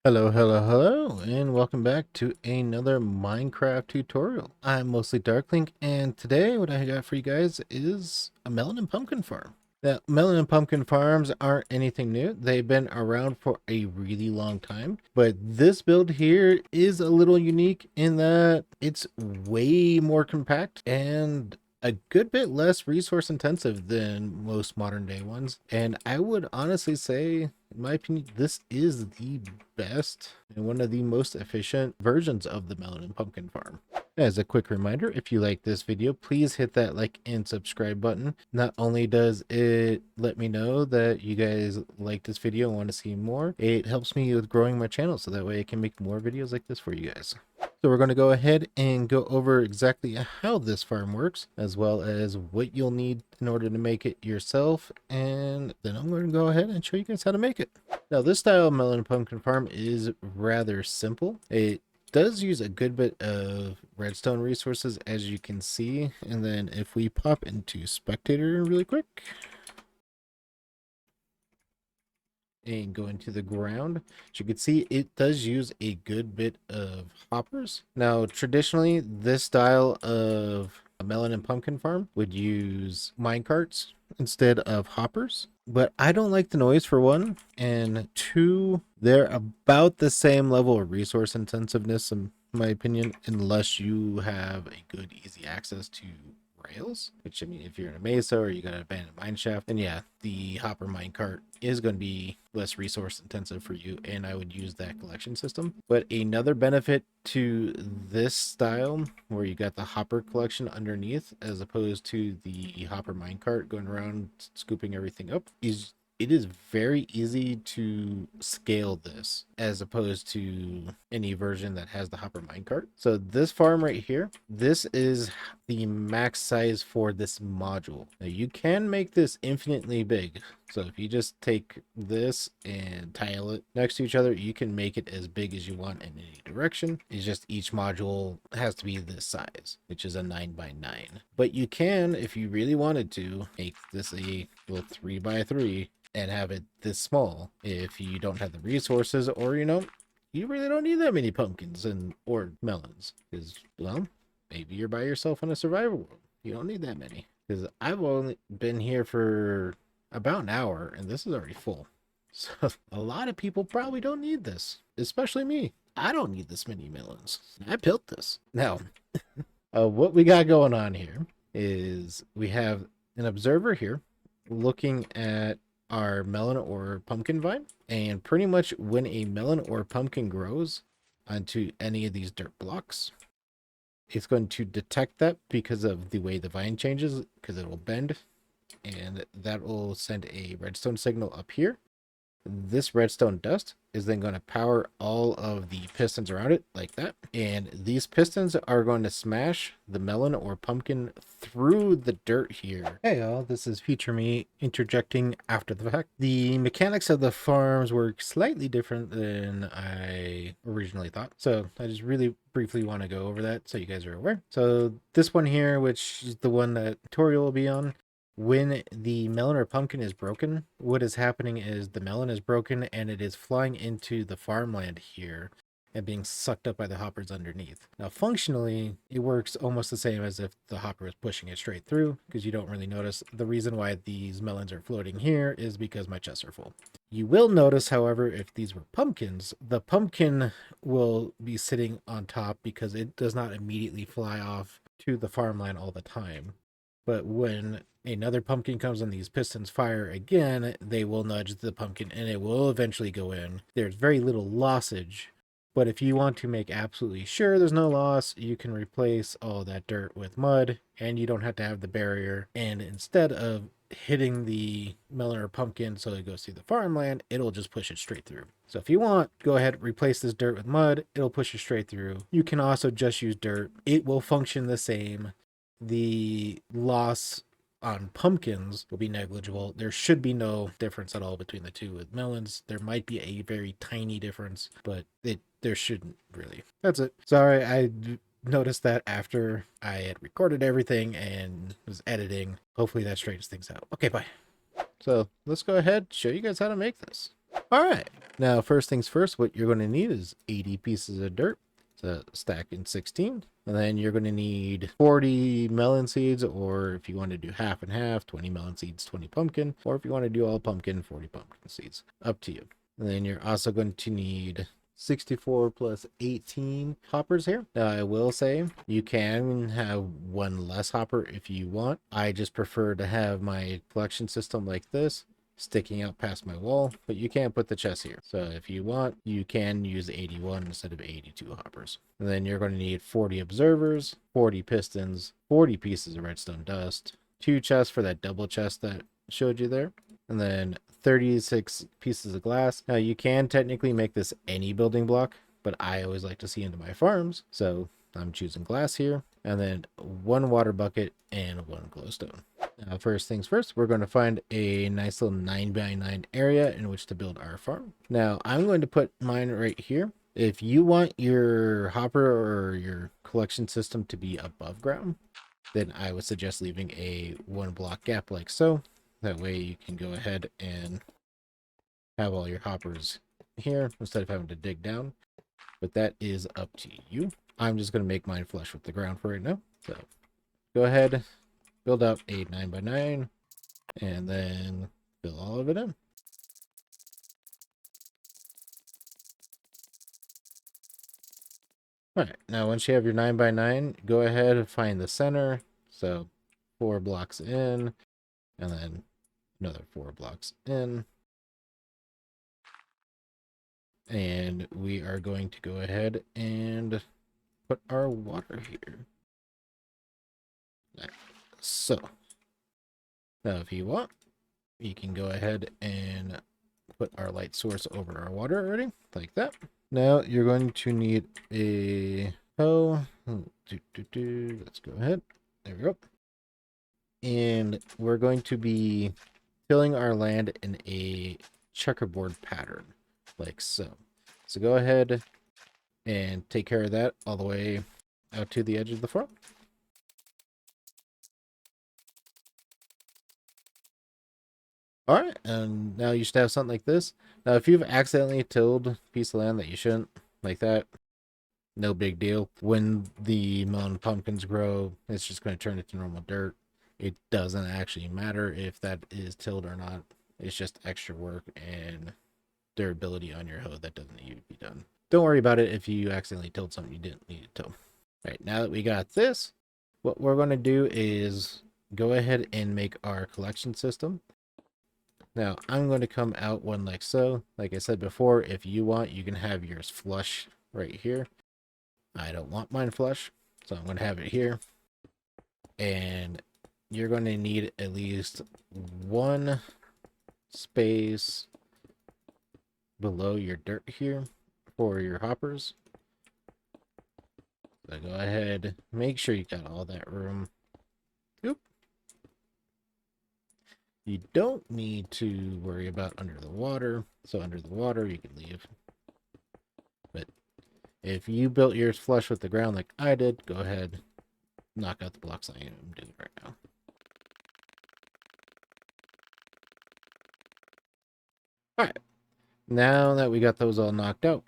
Hello, and welcome back to another Minecraft tutorial. I'm mostly Darklink, and today what I got for you guys is a melon and pumpkin farm. Now, melon and pumpkin farms aren't anything new. They've been around for a really long time, but this build here is a little unique in that it's way more compact and a good bit less resource intensive than most modern day ones. And I would honestly say, in my opinion, this is the best and one of the most efficient versions of the melon and pumpkin farm. As a quick reminder, if you like this video, please hit that like and subscribe button. Not only does it let me know that you guys like this video and want to see more, it helps me with growing my channel so that way I can make more videos like this for you guys. So we're going to go ahead and go over exactly how this farm works, as well as what you'll need in order to make it yourself, and then I'm going to go ahead and show you guys how to make it. Now, this style of melon and pumpkin farm is rather simple. It does use a good bit of redstone resources, as you can see, and then if we pop into spectator really quick and go into the ground, as you can see, it does use a good bit of hoppers. Now, traditionally, this style of a melon and pumpkin farm would use minecarts instead of hoppers, but I don't like the noise, for one, and two, they're about the same level of resource intensiveness in my opinion, unless you have a good easy access to rails, which, I mean, if you're in a mesa or you got an abandoned mine shaft, then yeah, the hopper minecart is going to be less resource intensive for you, and I would use that collection system. But another benefit to this style, where you got the hopper collection underneath as opposed to the hopper minecart going around scooping everything up, is it is very easy to scale this as opposed to any version that has the hopper minecart. So this farm right here, this is the max size for this module. Now you can make this infinitely big. So if you just take this and tile it next to each other, you can make it as big as you want in any direction. It's just each module has to be this size, which is a 9x9. But you can, if you really wanted to, make this a little 3x3 and have it this small if you don't have the resources, or you really don't need that many pumpkins and or melons, because, well, maybe you're by yourself in a survival world. You don't need that many, because I've only been here for about an hour and this is already full. So a lot of people probably don't need this, especially me. I don't need this many melons. I built this. Now, what we got going on here is we have an observer here looking at our melon or pumpkin vine, and pretty much when a melon or pumpkin grows onto any of these dirt blocks, it's going to detect that because of the way the vine changes, because it will bend, and that will send a redstone signal up here. This redstone dust is then going to power all of the pistons around it like that, and these pistons are going to smash the melon or pumpkin through the dirt here. Hey y'all, this is Future Me interjecting after the fact. The mechanics of the farms work slightly different than I originally thought, so I just really briefly want to go over that so you guys are aware. So this one here, which is the one that tutorial will be on, when the melon or pumpkin is broken, what is happening is the melon is broken and it is flying into the farmland here and being sucked up by the hoppers underneath. Now, functionally, it works almost the same as if the hopper is pushing it straight through, because you don't really notice. The reason why these melons are floating here is because my chests are full. You will notice, however, if these were pumpkins, the pumpkin will be sitting on top because it does not immediately fly off to the farmland all the time. But when another pumpkin comes and these pistons fire again, they will nudge the pumpkin and it will eventually go in. There's very little lossage, but if you want to make absolutely sure there's no loss, you can replace all that dirt with mud, and you don't have to have the barrier. And instead of hitting the melon or pumpkin so it goes through the farmland, it'll just push it straight through. So if you want, go ahead, replace this dirt with mud. It'll push it straight through. You can also just use dirt. It will function the same. The loss on pumpkins will be negligible. There should be no difference at all between the two. With melons, there might be a very tiny difference, but there shouldn't really. That's it. Sorry, I noticed that after I had recorded everything and was editing. Hopefully that straightens things out. Okay, bye. So let's go ahead, show you guys how to make this. All right. Now, first things first, what you're going to need is 80 pieces of dirt to stack in 16. And then you're going to need 40 melon seeds, or if you want to do half and half, 20 melon seeds, 20 pumpkin, or if you want to do all pumpkin, 40 pumpkin seeds. Up to you. And then you're also going to need 64 plus 18 hoppers here. Now, I will say you can have one less hopper if you want. I just prefer to have my collection system like this, sticking out past my wall, but you can't put the chest here. So if you want, you can use 81 instead of 82 hoppers. And then you're going to need 40 observers, 40 pistons, 40 pieces of redstone dust, 2 chests for that double chest that showed you there, and then 36 pieces of glass. Now you can technically make this any building block, but I always like to see into my farms, so I'm choosing glass here, and then 1 water bucket and 1 glowstone. Now, first things first, we're going to find a nice little 9x9 area in which to build our farm. Now, I'm going to put mine right here. If you want your hopper or your collection system to be above ground, then I would suggest leaving a 1 block gap like so. That way you can go ahead and have all your hoppers here instead of having to dig down. But that is up to you. I'm just going to make mine flush with the ground for right now. So go ahead, build up a 9x9, and then fill all of it in. All right, now once you have your 9x9, go ahead and find the center. So 4 blocks in, and then another 4 blocks in. And we are going to go ahead and put our water here. Right. So now if you want, you can go ahead and put our light source over our water already, like that. Now you're going to need a hoe. Let's go ahead. There we go. And we're going to be filling our land in a checkerboard pattern, like so. So go ahead and take care of that all the way out to the edge of the farm. All right, and now you should have something like this. Now, if you've accidentally tilled a piece of land that you shouldn't, like that, no big deal. When the melon pumpkins grow, it's just going to turn into normal dirt. It doesn't actually matter if that is tilled or not. It's just extra work and durability on your hoe that doesn't need to be done. Don't worry about it if you accidentally tilled something you didn't need to till. All right, now that we got this, what we're going to do is go ahead and make our collection system. Now, I'm going to come out one like so. Like I said before, if you want, you can have yours flush right here. I don't want mine flush, so I'm going to have it here. And you're going to need at least 1 space below your dirt here for your hoppers. So go ahead, make sure you got all that room. Oop. You don't need to worry about under the water. So under the water, you can leave. But if you built yours flush with the ground like I did, go ahead, knock out the blocks I am doing right now. All right, now that we got those all knocked out,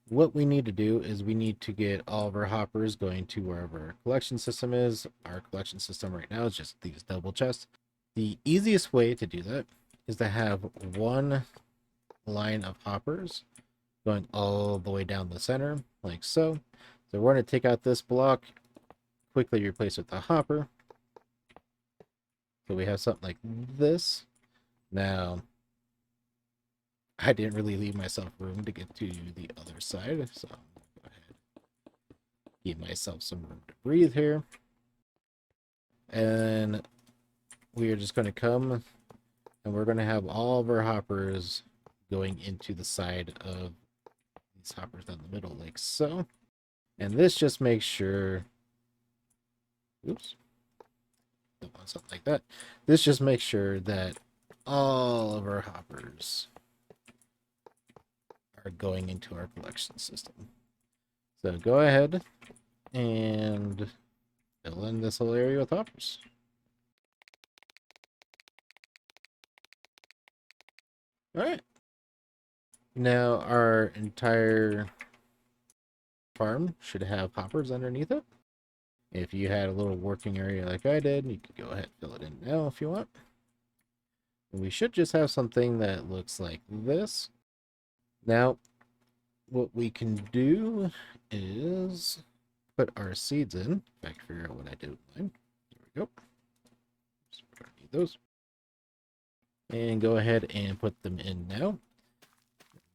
what we need to do is we need to get all of our hoppers going to wherever our collection system is. Our collection system right now is just these double chests. The easiest way to do that is to have 1 line of hoppers going all the way down the center, like so. So we're going to take out this block, quickly replace it with a hopper. So we have something like this. Now, I didn't really leave myself room to get to the other side, so I'm going to go ahead, give myself some room to breathe here. And we are just going to come and we're going to have all of our hoppers going into the side of these hoppers down the middle, like so. And this just makes sure, oops, don't want something like that. This just makes sure that all of our hoppers are going into our collection system. So go ahead and fill in this whole area with hoppers. All right. Now our entire farm should have hoppers underneath it. If you had a little working area like I did, you could go ahead and fill it in now if you want. And we should just have something that looks like this. Now, what we can do is put our seeds in. If I can figure out what I did with mine. There we go. Just need those. And go ahead and put them in now.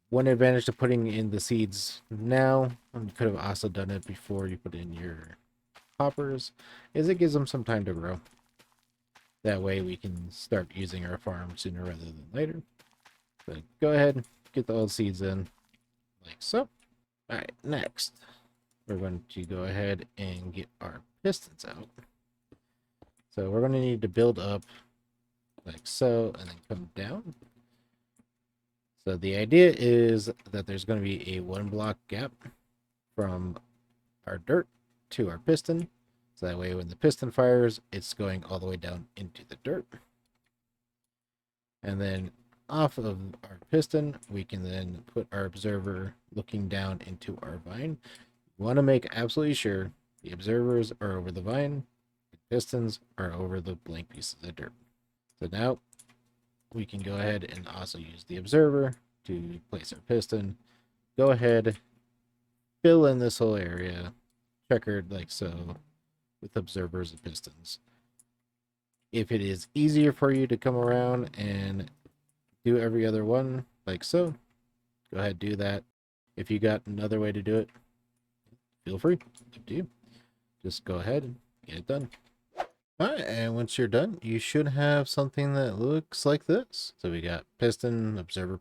One advantage to putting in the seeds now, and you could have also done it before you put in your hoppers, is it gives them some time to grow. That way we can start using our farm sooner rather than later. But go ahead, get the old seeds in, like so. Alright, next, we're going to go ahead and get our pistons out. So we're going to need to build up like so, and then come down. So the idea is that there's going to be a 1 block gap from our dirt to our piston. So that way when the piston fires, it's going all the way down into the dirt. And then off of our piston, we can then put our observer looking down into our vine. We want to make absolutely sure the observers are over the vine, the pistons are over the blank pieces of dirt. So now we can go ahead and also use the observer to place our piston. Go ahead, fill in this whole area, checkered like so, with observers and pistons. If it is easier for you to come around and do every other one like so, go ahead, do that. If you got another way to do it, feel free. It's up to you. Just go ahead and get it done. Alright, and once you're done, you should have something that looks like this. So we got piston, observer,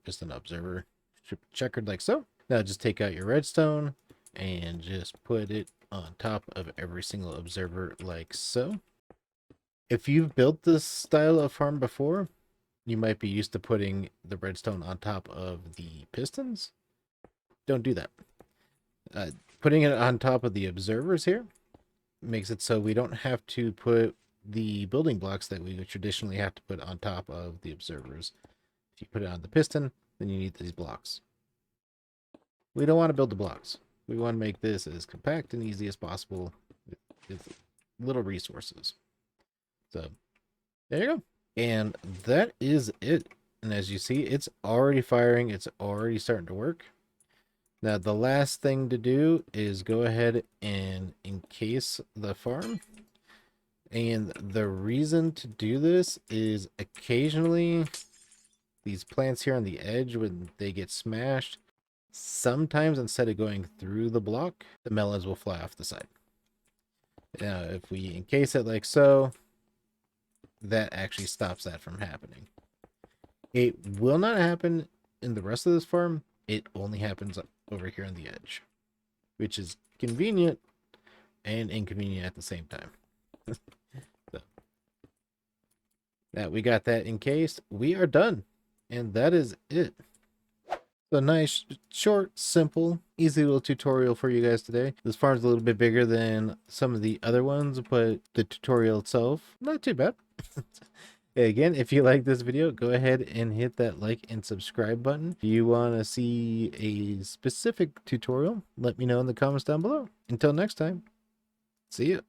checkered like so. Now just take out your redstone and just put it on top of every single observer like so. If you've built this style of farm before, you might be used to putting the redstone on top of the pistons. Don't do that. Putting it on top of the observers here makes it so we don't have to put the building blocks that we would traditionally have to put on top of the observers. If you put it on the piston, then you need these blocks. We don't want to build the blocks. We want to make this as compact and easy as possible with little resources. So there you go. And that is it. And as you see, it's already firing. It's already starting to work. Now, the last thing to do is go ahead and encase the farm. And the reason to do this is occasionally these plants here on the edge, when they get smashed, sometimes instead of going through the block, the melons will fly off the side. Now, if we encase it like so, that actually stops that from happening. It will not happen in the rest of this farm. It only happens over here on the edge, which is convenient and inconvenient at the same time. So, now we got that encased. We are done. And that is it. So nice, short, simple, easy little tutorial for you guys today. This farm's a little bit bigger than some of the other ones, but the tutorial itself, not too bad. Again, if you like this video, go ahead and hit that like and subscribe button. If you want to see a specific tutorial, let me know in the comments down below. Until next time, see ya.